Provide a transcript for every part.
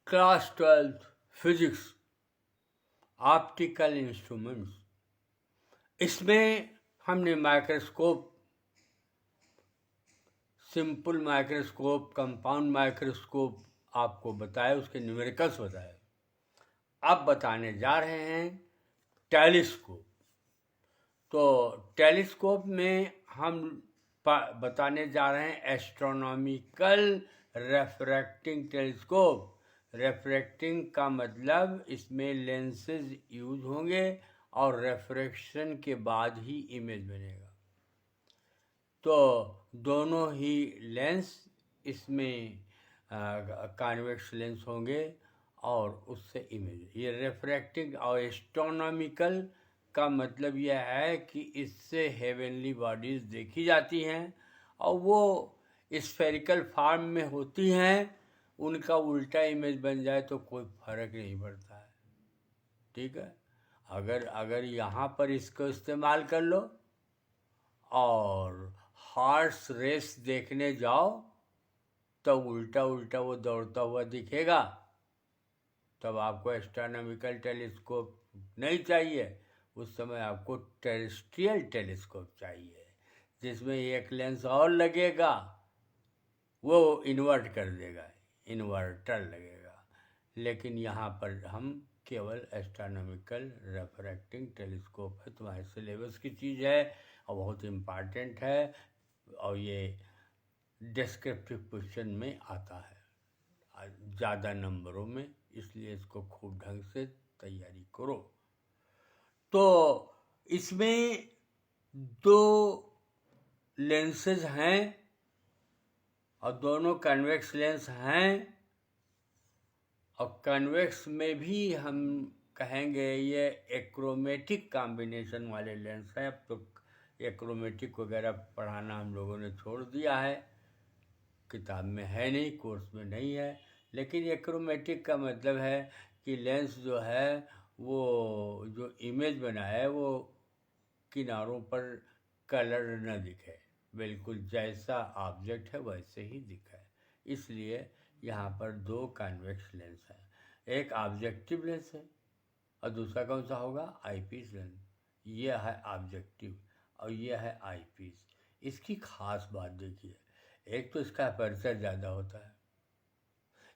Class 12th physics optical instruments, इसमें हमने microscope, simple microscope, compound microscope आपको बताया, उसके न्यूमेरिकल्स बताए। अब बताने जा रहे हैं टेलीस्कोप। तो टेलीस्कोप में हम बताने जा रहे हैं एस्ट्रोनॉमिकल रेफ्रैक्टिंग टेलीस्कोप। रेफ्रैक्टिंग का मतलब इसमें लेंसेज यूज होंगे और रेफ्रैक्शन के बाद ही इमेज बनेगा। तो दोनों ही लेंस इसमें कॉन्वेक्स लेंस होंगे और उससे इमेज, ये रेफ्रैक्टिंग और एस्ट्रोनॉमिकल का मतलब यह है कि इससे हेवनली बॉडीज देखी जाती हैं और वो स्फेरिकल फॉर्म में होती हैं, उनका उल्टा इमेज बन जाए तो कोई फर्क नहीं पड़ता है। ठीक है, अगर यहाँ पर इसको इस्तेमाल कर लो और हॉर्स रेस देखने जाओ तो उल्टा उल्टा वो दौड़ता हुआ दिखेगा, तब आपको एस्ट्रोनॉमिकल टेलीस्कोप नहीं चाहिए। उस समय आपको टेरेस्ट्रियल टेलीस्कोप चाहिए, जिसमें एक लेंस और लगेगा, वो इन्वर्ट कर देगा, इन्वर्टर लगेगा। लेकिन यहाँ पर हम केवल एस्ट्रोनॉमिकल रेफ्रैक्टिंग टेलीस्कोप है, तुम्हारे सिलेबस की चीज़ है और बहुत इम्पॉर्टेंट है, और ये डिस्क्रिप्टिव क्वेश्चन में आता है ज़्यादा नंबरों में, इसलिए इसको खूब ढंग से तैयारी करो। तो इसमें दो लेंसेज हैं और दोनों कन्वेक्स लेंस हैं, और कन्वेक्स में भी हम कहेंगे ये एक्रोमेटिक कॉम्बिनेशन वाले लेंस हैं। अब तो एक्रोमेटिक वगैरह पढ़ाना हम लोगों ने छोड़ दिया है, किताब में है नहीं, कोर्स में नहीं है। लेकिन एक्रोमेटिक का मतलब है कि लेंस जो है वो जो इमेज बना है वो किनारों पर कलर न दिखे, बिल्कुल जैसा ऑब्जेक्ट है वैसे ही दिखे। इसलिए यहाँ पर दो कॉन्वेक्स लेंस हैं, एक ऑब्जेक्टिव लेंस है और दूसरा कौन सा होगा, आईपीस लेंस। ये है ऑब्जेक्टिव और ये है आईपीस। इसकी खास बात देखिए, एक तो इसका अपर्चर ज़्यादा होता है।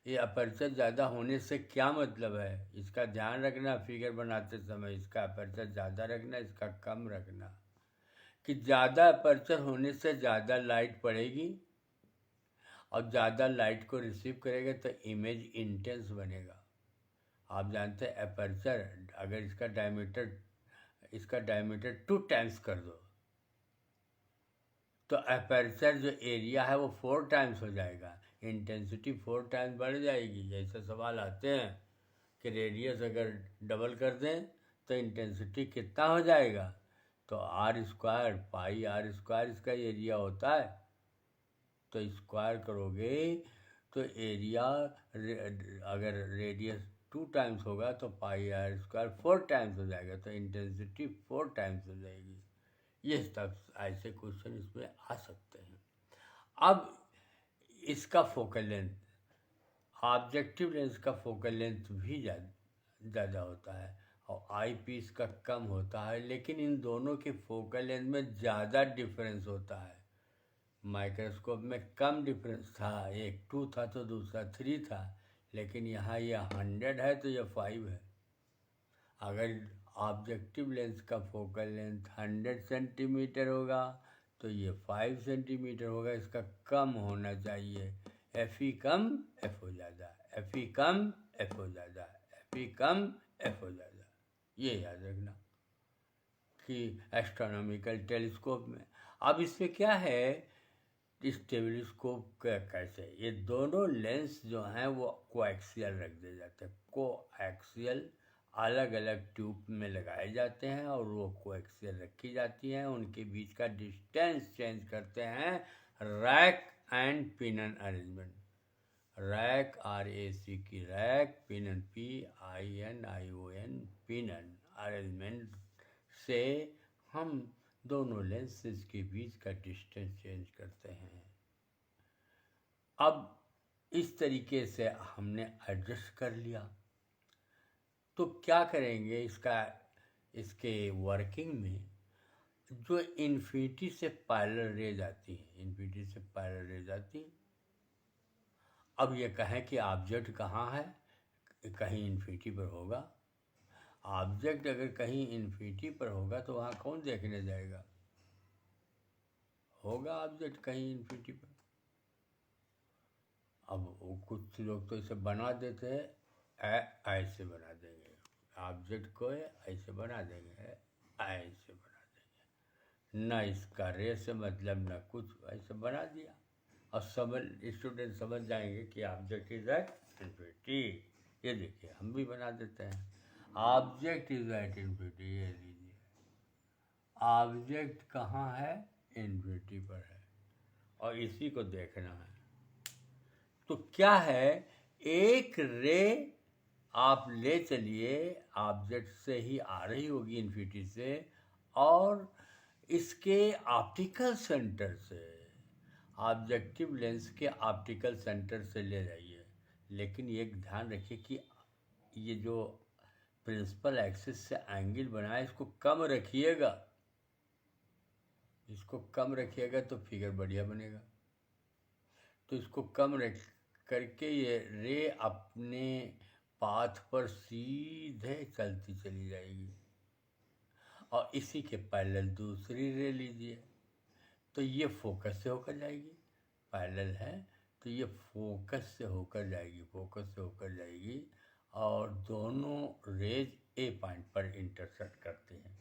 ये अपर्चर ज़्यादा होने से क्या मतलब है, इसका ध्यान रखना फिगर बनाते समय, इसका अपर्चर ज़्यादा रखना, इसका कम रखना। कि ज़्यादा अपर्चर होने से ज़्यादा लाइट पड़ेगी और ज़्यादा लाइट को रिसीव करेगा तो इमेज इंटेंस बनेगा। आप जानते हैं अपर्चर, अगर इसका डायमीटर 2 टाइम्स कर दो तो अपर्चर जो एरिया है वो 4 टाइम्स हो जाएगा, इंटेंसिटी 4 टाइम्स बढ़ जाएगी। जैसे सवाल आते हैं कि रेडियस अगर डबल कर दें तो इंटेंसिटी कितना हो जाएगा, तो r square pi r square इसका एरिया होता है। तो स्क्वायर करोगे तो एरिया अगर रेडियस 2 टाइम्स होगा तो पाई आर स्क्वायर 4 टाइम्स हो जाएगा, तो इंटेंसिटी 4 टाइम्स हो जाएगी। ये सब ऐसे क्वेश्चन इसमें आ सकते हैं। अब इसका फोकल लेंथ, ऑब्जेक्टिव लेंस का फोकल लेंथ भी ज़्यादा होता है और आई पीस का कम होता है, लेकिन इन दोनों के फोकल लेंथ में ज़्यादा डिफरेंस होता है। माइक्रोस्कोप में कम डिफरेंस था, एक 2 था तो दूसरा 3 था, लेकिन यहाँ यह 100 है तो यह 5 है। अगर ऑब्जेक्टिव लेंस का फोकल लेंथ 100 सेंटीमीटर होगा तो ये 5 सेंटीमीटर होगा, इसका कम होना चाहिए। एफ ई कम एफ हो ज़्यादा, एफ ई कम एफ हो ज़्यादा, एफ ई कम एफ हो ज़्यादा, ये याद रखना कि एस्ट्रोनॉमिकल टेलीस्कोप में। अब इसमें क्या है, इस टेलीस्कोप का कैसे, ये दोनों लेंस जो हैं वो कोएक्सियल रख दिए जाते हैं, कोएक्सियल अलग अलग ट्यूब में लगाए जाते हैं और वो कोएक्सियल रखी जाती हैं। उनके बीच का डिस्टेंस चेंज करते हैं rack and pinion arrangement. Rack RAC की rack, pinion PINION pinion arrangement से हम दोनों लेंसेज के बीच का डिस्टेंस चेंज करते हैं। अब इस तरीके से हमने एडजस्ट कर लिया। तो क्या करेंगे इसके वर्किंग में, जो इन्फिनिटी से पैरेलल रेज आती है, इन्फिनिटी से पैरेलल रेज आती है। अब ये कहें कि ऑब्जेक्ट कहाँ है, कहीं इन्फिनिटी पर होगा। ऑब्जेक्ट अगर कहीं इन्फिनिटी पर होगा तो वहाँ कौन देखने जाएगा? होगा ऑब्जेक्ट कहीं इन्फिनिटी पर। अब वो कुछ लोग तो इसे बना देते हैं, ऐसे बना देंगे ऑब्जेक्ट को, ऐसे बना देंगे, ऐसे बना देंगे, ना इसका रे से मतलब ना कुछ, ऐसे बना दिया और स्टूडेंट समझ जाएंगे कि ऑब्जेक्ट इज एट इन्फिनिटी। ये देखिए हम भी बना देते हैं, ऑब्जेक्ट इज एट इन्फिनिटी। ये लीजिए ऑब्जेक्ट कहाँ है? इन्फिनिटी पर है, और इसी को देखना है। तो क्या है, एक रे आप ले चलिए, ऑब्जेक्ट से ही आ रही होगी इन्फिनिटी से, और इसके ऑप्टिकल सेंटर से, ऑब्जेक्टिव लेंस के ऑप्टिकल सेंटर से ले जाइए। लेकिन एक ध्यान रखिए कि ये जो प्रिंसिपल एक्सिस से एंगल बना है इसको कम रखिएगा, इसको कम रखिएगा तो फिगर बढ़िया बनेगा। तो इसको कम रख करके ये रे अपने पाथ पर सीधे चलती चली जाएगी, और इसी के पैरेलल दूसरी रे लीजिए तो ये फोकस से होकर जाएगी। पैरेलल है तो ये फोकस से होकर जाएगी, फोकस से होकर जाएगी, और दोनों रेज ए पॉइंट पर इंटरसेक्ट करती हैं।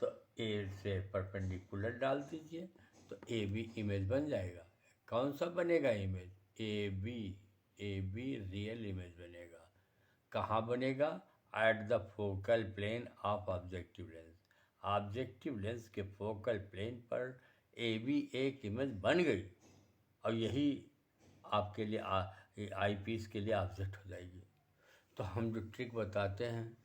तो ए से परपेंडिकुलर डाल दीजिए तो ए बी इमेज बन जाएगा। कौन सा बनेगा image? A B real image बनेगा। कहाँ बनेगा? At the focal plane of objective lens. Objective lens के फोकल प्लेन पर ए बी एक इमेज बन गई, और यही आपके लिए आई पीस के लिए ऑब्जेक्ट हो जाएगी। तो हम जो ट्रिक बताते हैं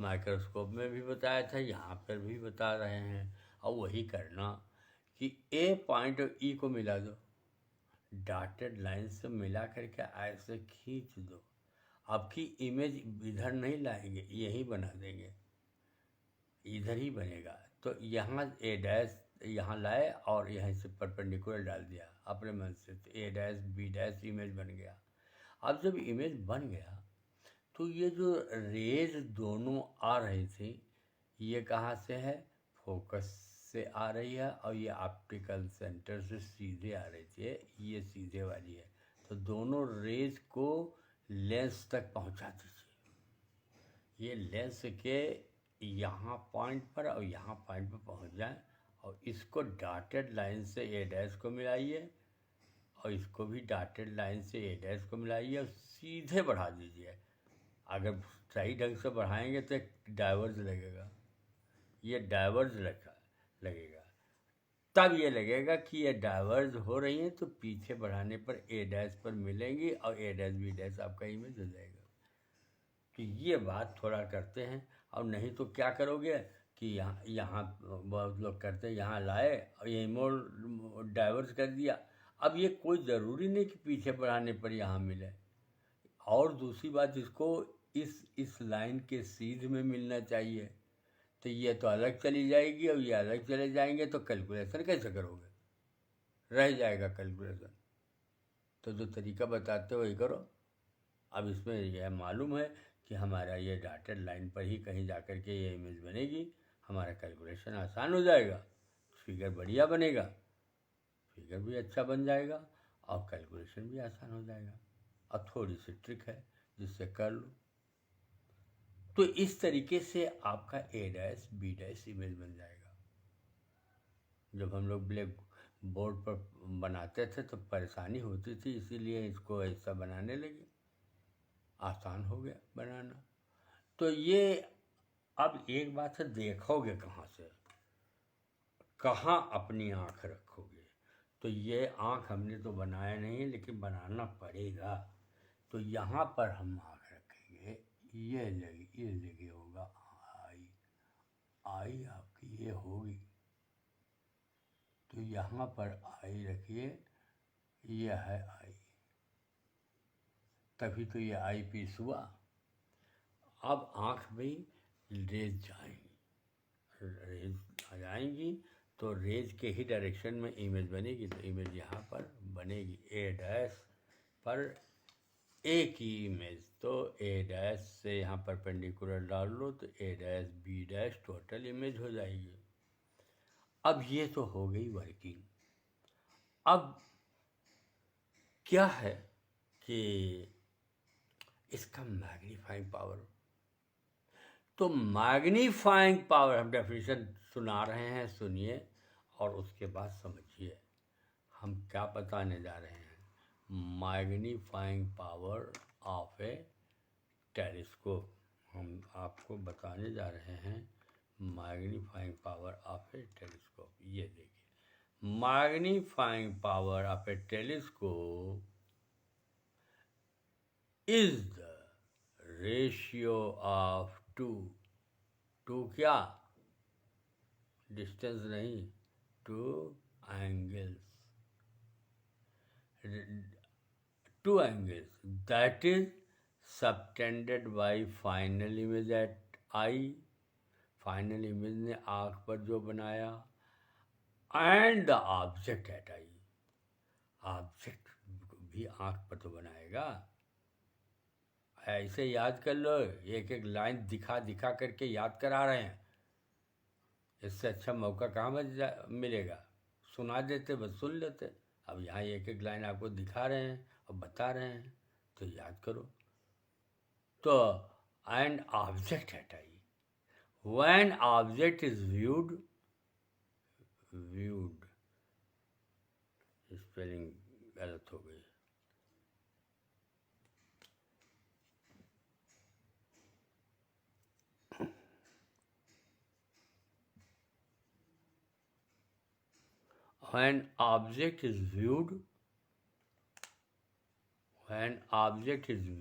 माइक्रोस्कोप में भी बताया था, यहाँ पर भी बता रहे हैं, और वही करना कि ए पॉइंट और ई को मिला दो, डॉटेड लाइन से मिला करके ऐसे खींच दो। आपकी इमेज इधर नहीं लाएंगे, यही बना देंगे, इधर ही बनेगा। तो यहाँ ए डैश यहाँ लाए और यहाँ से परपेंडिकुलर डाल दिया अपने मन से, तो a dash B dash image बन गया। अब जब इमेज बन गया तो ये जो रेज दोनों आ रही थी, ये कहाँ से है? फोकस से आ रही है, और ये ऑप्टिकल सेंटर से सीधे आ रही थी, ये सीधे वाली है। तो दोनों रेज को लेंस तक पहुँचा दीजिए, ये लेंस के यहाँ पॉइंट पर और यहाँ पॉइंट पर पहुँच जाए, और इसको डॉटेड लाइन से ए डैश को मिलाइए, और इसको भी डॉटेड लाइन से ए डैश को मिलाइए, और सीधे बढ़ा दीजिए। अगर सही ढंग से बढ़ाएंगे तो एक डाइवर्ज लगेगा, ये डाइवर्ज लगेगा, तब ये लगेगा कि ये डाइवर्ज हो रही है, तो पीछे बढ़ाने पर ए डैश पर मिलेंगी, और ए डैश बी डैश आपका इमेज हो जाएगा। तो ये बात थोड़ा करते हैं, और नहीं तो क्या करोगे कि यहाँ बहुत लोग करते हैं, यहाँ लाए और यही मोड़ डाइवर्स कर दिया। अब ये कोई ज़रूरी नहीं कि पीछे बढ़ाने पर यहाँ मिले। और दूसरी बात, इसको इस लाइन के सीध में मिलना चाहिए, तो ये तो अलग चली जाएगी, और ये अलग चले जाएंगे, तो कैलकुलेशन कैसे करोगे? रह जाएगा कैलकुलेशन। तो जो तरीका बताते हो वही करो। अब इसमें यह मालूम है कि हमारा ये डॉटेड लाइन पर ही कहीं जाकर के ये इमेज बनेगी, हमारा कैलकुलेशन आसान हो जाएगा, फिगर बढ़िया बनेगा, फिगर भी अच्छा बन जाएगा, और कैलकुलेशन भी आसान हो जाएगा। और थोड़ी सी ट्रिक है जिससे कर लो। तो इस तरीके से आपका ए डैश बी डैश इमेज बन जाएगा। जब हम लोग ब्लैक बोर्ड पर बनाते थे तो परेशानी होती थी, इसीलिए इसको ऐसा बनाने लगे, आसान हो गया बनाना। तो ये अब एक बात है, देखोगे कहाँ से, कहाँ अपनी आँख रखोगे? तो ये आँख हमने तो बनाया नहीं, लेकिन बनाना पड़ेगा। तो यहाँ पर हम आँख रखेंगे, ये लगे होगा आई, आई आपकी ये होगी, तो यहाँ पर आई रखिए, ये है आई, तभी तो ये आई पीस हुआ। अब आँख में रेज जाएंगी, रेज आ जाएंगी तो रेज के ही डायरेक्शन में इमेज बनेगी। तो इमेज यहाँ पर बनेगी ए डैश पर ए की इमेज, तो ए डैश से यहाँ परपेंडिकुलर डाल लो तो a dash B dash total image हो जाएगी। अब ये तो हो गई वर्किंग। अब क्या है कि इसका मैग्नीफाइंग पावर, तो मैग्नीफाइंग पावर हम डेफिनेशन सुना रहे हैं, सुनिए और उसके बाद समझिए हम क्या बताने जा रहे हैं। Magnifying power of a telescope हम आपको बताने जा रहे हैं। Magnifying power of a telescope, ये देखिए magnifying power of a telescope is the ratio of two क्या, डिस्टेंस नहीं, two angles, that is subtended by final image at eye, final image ने आँख पर जो बनाया, and the object at eye, object भी आँख पर तो बनाएगा। ऐसे याद कर लो, एक एक लाइन दिखा दिखा करके याद करा रहे हैं, इससे अच्छा मौका कहाँ मिलेगा, सुना देते बस सुन लेते। अब यहाँ एक एक लाइन आपको दिखा रहे हैं और बता रहे हैं तो याद करो। तो and object at I, when object is viewed spelling गलत हो गई, when object is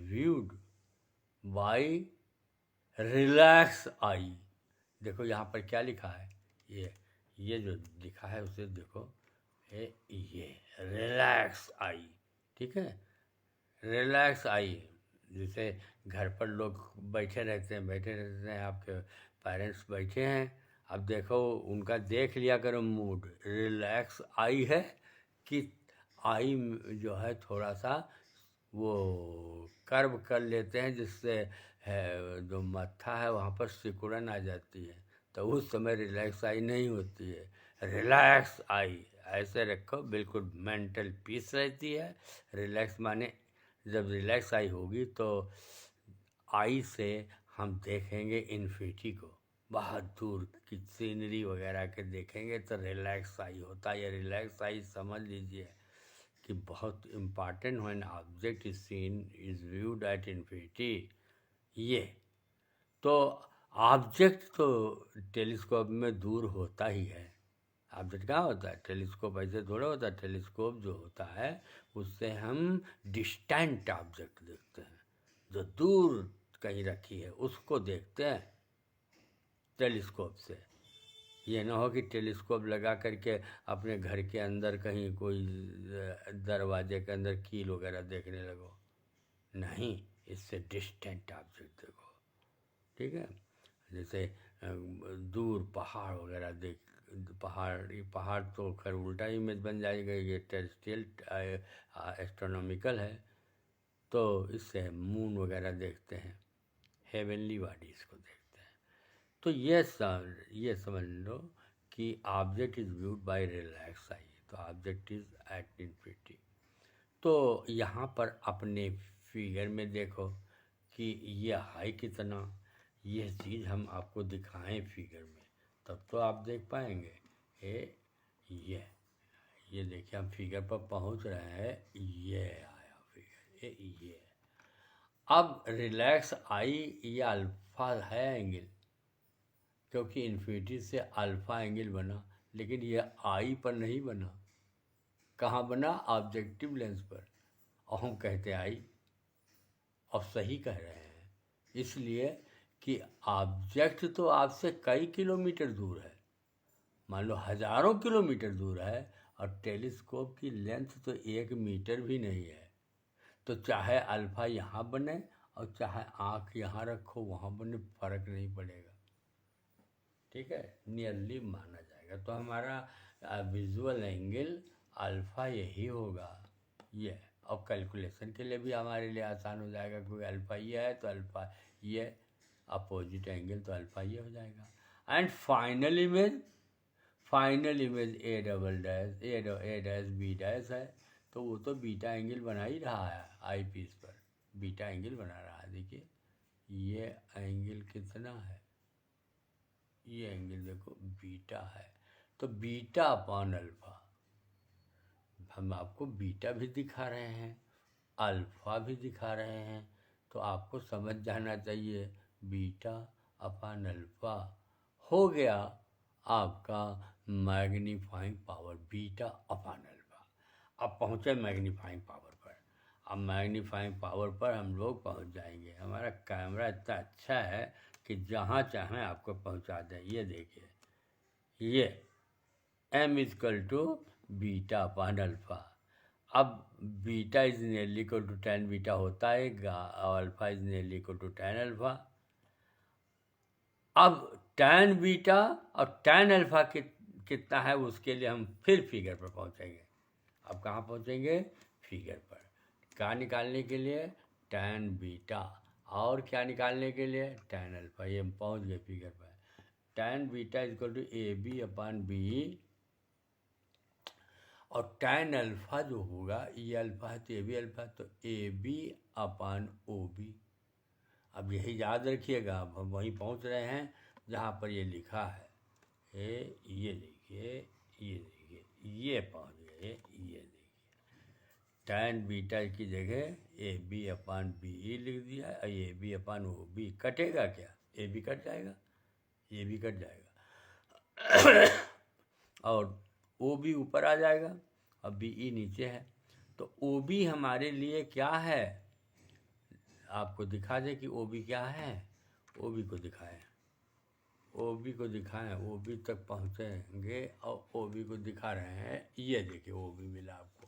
viewed by relaxed eye, देखो यहाँ पर क्या लिखा है, ये जो लिखा है उसे देखो, ये रिलैक्स आई, ठीक है। रिलैक्स आई, जैसे घर पर लोग बैठे रहते हैं, आपके पेरेंट्स बैठे हैं, अब देखो उनका देख लिया करो मूड, रिलैक्स आई है कि आई जो है थोड़ा सा वो कर्व कर लेते हैं, जिससे जो मत्था है वहाँ पर सिकुड़न आ जाती है, तो उस समय रिलैक्स आई नहीं होती है, रिलैक्स आई ऐसे रखो, बिल्कुल मेंटल पीस रहती है। रिलैक्स माने जब रिलैक्स आई होगी तो आई से हम देखेंगे इन्फिनिटी को, बहुत दूर की सीनरी वगैरह के देखेंगे तो रिलैक्स आई होता है। ये रिलैक्स आई समझ लीजिए कि बहुत important, when object is seen is viewed at infinity. ये तो ऑब्जेक्ट तो टेलीस्कोप में दूर होता ही है। ऑब्जेक्ट कहाँ होता है, टेलीस्कोप ऐसे थोड़ा होता है, टेलीस्कोप जो होता है उससे हम डिस्टेंट ऑब्जेक्ट देखते हैं, जो दूर कहीं रखी है उसको देखते हैं टेलीस्कोप से। ये ना हो कि टेलीस्कोप लगा करके अपने घर के अंदर कहीं कोई दरवाजे के अंदर कील वगैरह देखने लगो, नहीं, इससे डिस्टेंट ऑब्जेक्ट देखो, ठीक है। जैसे दूर पहाड़ वगैरह देख, पहाड़ तो खैर उल्टा इमेज बन जाएगा, ये टेरेस्ट्रियल एस्ट्रोनॉमिकल है, तो इससे मून वगैरह देखते हैं, हेवनली बॉडीज़ को देखते हैं। तो ये समझ लो कि object is viewed by relax eye, तो ऑब्जेक्ट इज़ एट इन्फिनिटी। तो यहाँ पर अपने फिगर में देखो कि ये हाई कितना, ये चीज़ हम आपको दिखाएं फिगर में, तब तो आप देख पाएंगे। ये देखिए हम फिगर पर पहुँच रहे हैं, ये आया फिगर, ये अब रिलैक्स आई, ये अल्फा है एंगल, क्योंकि इन्फिनिटी से अल्फा एंगल बना, लेकिन ये आई पर नहीं बना, कहाँ बना, ऑब्जेक्टिव लेंस पर, और हम कहते आई, और सही कह रहे हैं, इसलिए कि ऑब्जेक्ट तो आपसे कई किलोमीटर दूर है, मान लो हज़ारों किलोमीटर दूर है, और टेलीस्कोप की लेंथ तो 1 मीटर भी नहीं है, तो चाहे अल्फ़ा यहाँ बने और चाहे आँख यहाँ रखो वहाँ बने, फर्क नहीं पड़ेगा। ठीक है, नियरली माना जाएगा। तो हमारा विजुअल एंगल अल्फ़ा यही होगा ये। और कैलकुलेशन के लिए भी हमारे लिए आसान हो जाएगा, क्योंकि अल्फ़ा ये है तो अल्फ़ा ये अपोजिट एंगल तो अल्फ़ा ये हो जाएगा। And final image A double dash A dash B dash है, तो वो तो बीटा एंगल बना ही रहा है, आई पीस पर बीटा एंगल बना रहा है। देखिए ये एंगल कितना है, ये एंगल देखो बीटा है, तो बीटा अपॉन अल्फ़ा, हम आपको बीटा भी दिखा रहे हैं, अल्फ़ा भी दिखा रहे हैं, तो आपको समझ जाना चाहिए बीटा अपॉन अल्फ़ा हो गया आपका magnifying power, beta upon alpha. अब पहुँचे मैग्नीफाइंग पावर पर। अब मैग्नीफाइंग पावर पर हम लोग पहुँच जाएंगे। हमारा कैमरा इतना अच्छा है कि जहाँ चाहें आपको पहुँचा दें। ये देखिए, ये m equal to beta upon alpha. अब beta is nearly equal to tan beta होता है और alpha is nearly equal to tan alpha. अब tan बीटा और tan अल्फ़ा कितना है उसके लिए हम फिर फिगर पर पहुंचेंगे। अब कहाँ पहुंचेंगे? फिगर पर। क्या निकालने के लिए? tan beta. और क्या निकालने के लिए? tan alpha. ये हम पहुंच गए फिगर पर। tan beta equal to A B upon B, और tan अल्फ़ा जो होगा, ये अल्फ़ा है तो ए बी अल्फ़ा, तो A B upon O B. अब यही याद रखिएगा, अब हम वहीं पहुंच रहे हैं जहाँ पर ये लिखा है। ये देखिए, ये देखिए, ये पहुंच गए। ये देखिए tan बीटा की जगह ए बी अपॉन बी लिख दिया, A B upon O B. कटेगा क्या? ए बी कट जाएगा, ये भी कट जाएगा और ओ बी ऊपर आ जाएगा, अब बी ई नीचे है। तो ओ बी हमारे लिए क्या है, आपको दिखा दे कि ओ बी क्या है। ओ बी को दिखाएं, ओ बी को दिखाएं, ओ बी तक पहुँचेंगे और ओ बी को दिखा रहे हैं। ये देखिए ओ बी मिला आपको,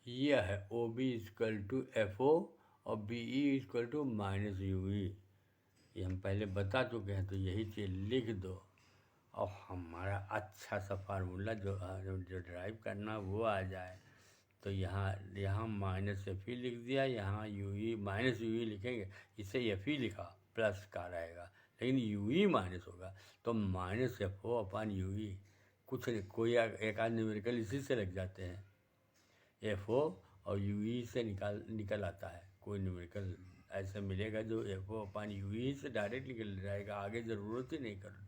ये है O B equal to F O और B E equal to minus U ई। ये हम पहले बता चुके हैं, तो यही चीज़ लिख दो और हमारा अच्छा सा फार्मूला जो ड्राइव करना वो आ जाए। तो यहाँ माइनस एफ ई लिख दिया, यहाँ यू ई माइनस यू ई लिखेंगे, इसे एफ ई लिखा प्लस का रहेगा, लेकिन यू ई माइनस होगा, तो minus F O upon u e. कुछ कोई एक आध न्यूमेरिकल इसी से लग जाते हैं, एफ ओ और यू ई से निकल आता है। कोई न्यूमेरिकल ऐसा मिलेगा जो एफ ओ अपॉन यू ई से डायरेक्ट निकल जाएगा, आगे ज़रूरत ही नहीं कर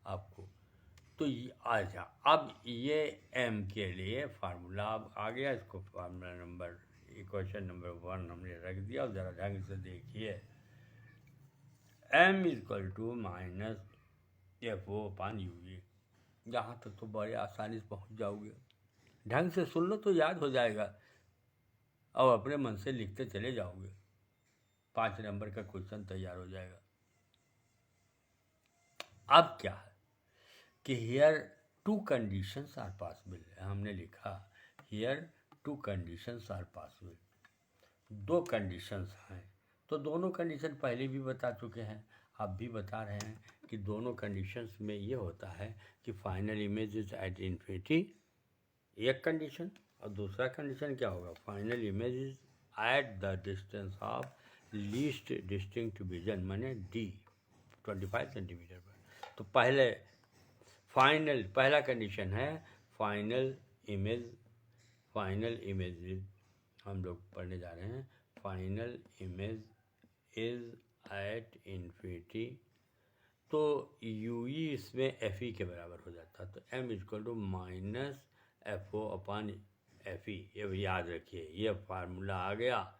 आपको। तो अच्छा, अब ये m के लिए फार्मूला अब आ गया, इसको फार्मूला नंबर इक्वेशन नंबर 1 हमने रख दिया। और ज़रा ढंग से देखिए, m equal to minus F o upon u e. यहाँ तक तो बड़े आसानी से पहुँच जाओगे, ढंग से सुन लो तो याद हो जाएगा और अपने मन से लिखते चले जाओगे, 5 नंबर का क्वेश्चन तैयार हो जाएगा। अब क्या है कि here two conditions are possible, हमने लिखा here two conditions are possible, दो कंडीशंस हैं। तो दोनों कंडीशन पहले भी बता चुके हैं, अब भी बता रहे हैं कि दोनों कंडीशंस में ये होता है कि final image is at infinity, एक कंडीशन, और दूसरा कंडीशन क्या होगा, final image is at the distance of least distinct vision, माने डी 25 सेंटीमीटर पर। तो पहला कंडीशन है फाइनल इमेज हम लोग पढ़ने जा रहे हैं, final image is at infinity. तो यू ई इसमें एफ ई के बराबर हो जाता है, तो m equal to minus F O upon f e. ये याद रखिए, ये फार्मूला आ गया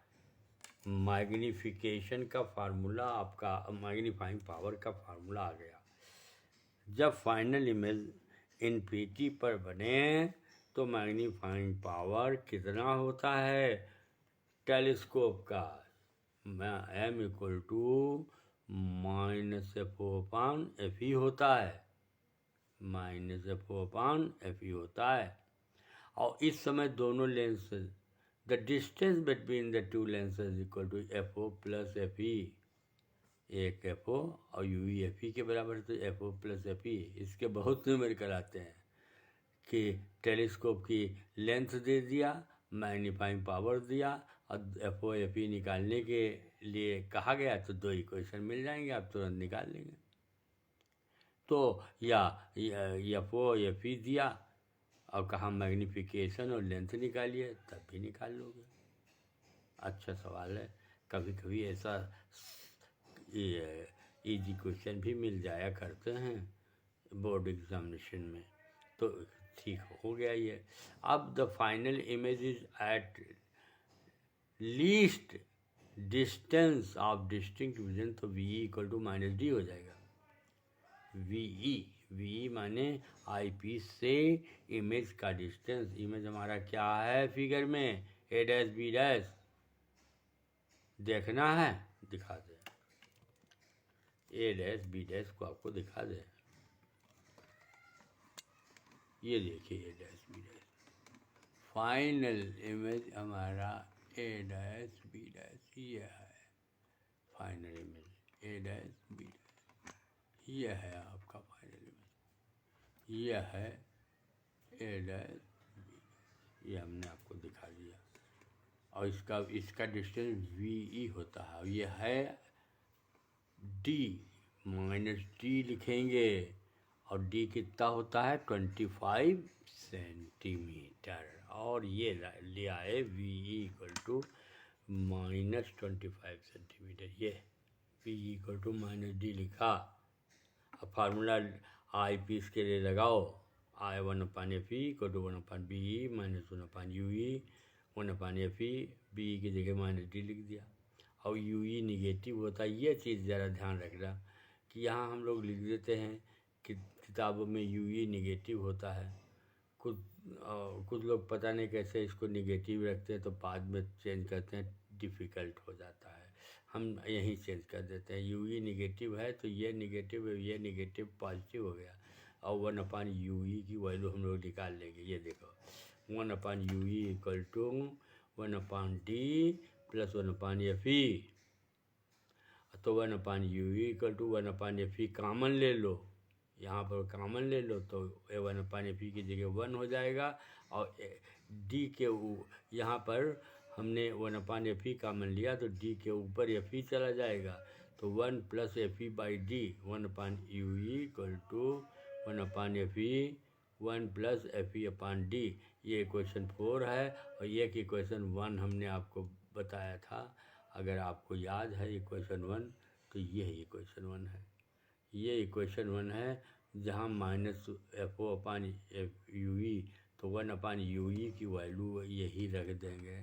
मैग्नीफिकेशन का फार्मूला, आपका मैग्नीफाइंग पावर का फार्मूला आ गया। जब फाइनल इमेज इन्फिनिटी पर बने तो मैग्नीफाइंग पावर कितना होता है टेलीस्कोप का, m equal to minus F o upon f e होता है, minus F o upon f e होता है। और इस समय दोनों lens the distance between the two lenses equal to F o plus f e, एक एफ ओ और यू ई एफ ई के बराबर, तो f o plus f e. इसके बहुत न्यूमेरिकल आते हैं कि टेलीस्कोप की लेंथ दे दिया, मैग्नीफाइंग पावर दिया और एफ ओ एफ ई निकालने के लिए कहा गया, तो दो इक्वेशन मिल जाएंगे, आप तुरंत निकाल लेंगे। तो या एफ ओ एफ ई दिया और कहा मैग्नीफिकेशन और लेंथ निकालिए, तब भी निकाल लोगे। अच्छा सवाल है। कभी कभी ऐसा इजी क्वेश्चन भी मिल जाया करते हैं बोर्ड एग्जामिनेशन में, तो ठीक हो गया ये। अब the final image is at least distance of distinct vision, तो v equal to minus d हो जाएगा। वी माने आई पीस से इमेज का डिस्टेंस। इमेज हमारा क्या है फिगर में, ए डैश बी डैश, देखना है दिखा दे, ए डैश बी डैश को आपको दिखा दे, ये देखिए a dash B dash, final image हमारा ए डैश बी डैश, ये है final image a dash B dash, ये है आपका फाइनल इमेज, ये है ए डैश बी, ये हमने आपको दिखा दिया। और इसका डिस्टेंस वी ई होता है, ये है डी, माइनस डी लिखेंगे, और डी कितना होता है 25 सेंटीमीटर, और ये लिया है V equal to minus 25 centimetre, ये V equal to minus D लिखा। अब फार्मूला आई पीस के लिए लगाओ, आई 1/f equal to 1/be minus 1/ue 1/f, B की जगह माइनस डी लिख दिया। और यू ई निगेटिव होता है, ये चीज़ ज़रा ध्यान रखना कि यहाँ हम लोग लिख देते हैं कि किताबों में यू ई निगेटिव होता है, कुछ लोग पता नहीं कैसे इसको निगेटिव रखते हैं, तो बाद में चेंज करते हैं, डिफ़िकल्ट हो जाता है। हम यहीं चेंज कर देते हैं, यू ई निगेटिव है तो ये निगेटिव है, ये निगेटिव पॉजिटिव हो गया, और 1/ue की वैल्यू हम लोग निकाल लेंगे। ये देखो 1/ue equal to 1/d plus 1/fe, तो 1/ue equal to 1/fe common ले लो, यहाँ पर कॉमन ले लो, तो 1/fe की जगह 1 हो जाएगा, और डी के यहाँ पर हमने 1/fe कॉमन लिया, तो डी के ऊपर fe चला जाएगा, तो 1 plus fe by d 1/ue equal to 1/fe 1 plus fe upon d. ये इक्वेशन 4 है, और ये कि इक्वेशन 1 हमने आपको बताया था, अगर आपको याद है इक्वेशन 1, तो ये इक्वेशन 1 है, ये इक्वेशन 1 है, जहाँ minus F O upon u e, तो 1/ue की वैल्यू यही रख देंगे।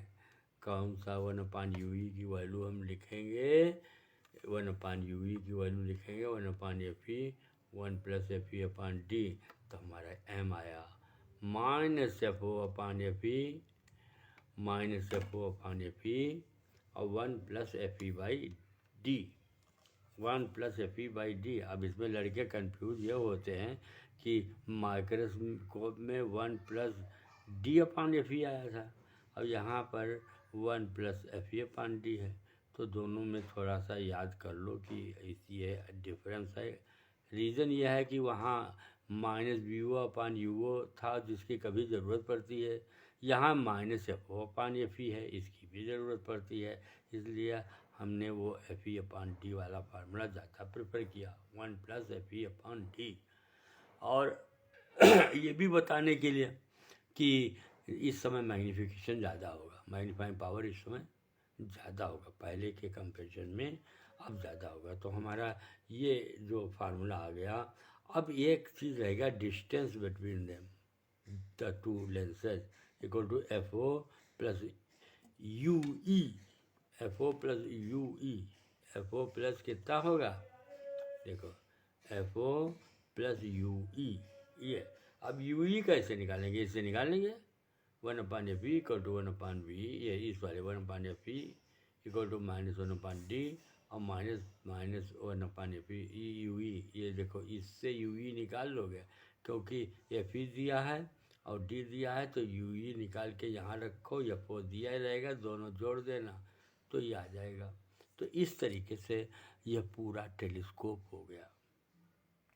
कौन सा 1/ue की वैल्यू हम लिखेंगे, 1/ue की वैल्यू लिखेंगे 1/fe 1 plus fe upon D, तो हमारा m आया minus F O upon fe minus F O upon fe और 1 plus fe by d, 1 plus fe by d. अब इसमें लड़के कंफ्यूज ये होते हैं कि माइक्रोस्कोप में 1 प्लस डी अपॉन fe आया था, अब यहाँ पर 1 प्लस fe अपॉन डी है, तो दोनों में थोड़ा सा याद कर लो कि ये डिफरेंस है। रीज़न ये है कि वहाँ minus B O upon U O था, जिसकी कभी ज़रूरत पड़ती है, यहाँ minus F O upon fe है, इसकी भी ज़रूरत पड़ती है, इसलिए हमने वो fe अपॉन डी वाला फार्मूला ज़्यादा प्रेफर किया, 1 प्लस fe अपॉन डी। और ये भी बताने के लिए कि इस समय मैग्नीफिकेशन ज़्यादा होगा, मैग्नीफाइंग पावर इस समय ज़्यादा होगा, पहले के कंपैरिजन में अब ज़्यादा होगा, तो हमारा ये जो फार्मूला आ गया। अब एक चीज़ रहेगा, distance between them the two lenses equal to F o plus u e, f o plus u e, f o plus कितना होगा, देखो एफ ओ प्लस यू ई, ये अब यू ई कैसे निकालेंगे, इससे निकालेंगे 1/f इक्वल टू 1/v, ये इस वाले 1/f equal to minus 1/d और माइनस 1/f यू ई, ये देखो इससे यू ई निकाल लोगे, क्योंकि एफ ई दिया है और डी दिया है तो यूई निकाल के यहाँ रखो, एफओ दिया रहेगा, दोनों जोड़ देना तो ये आ जाएगा। तो इस तरीके से यह पूरा टेलीस्कोप हो गया।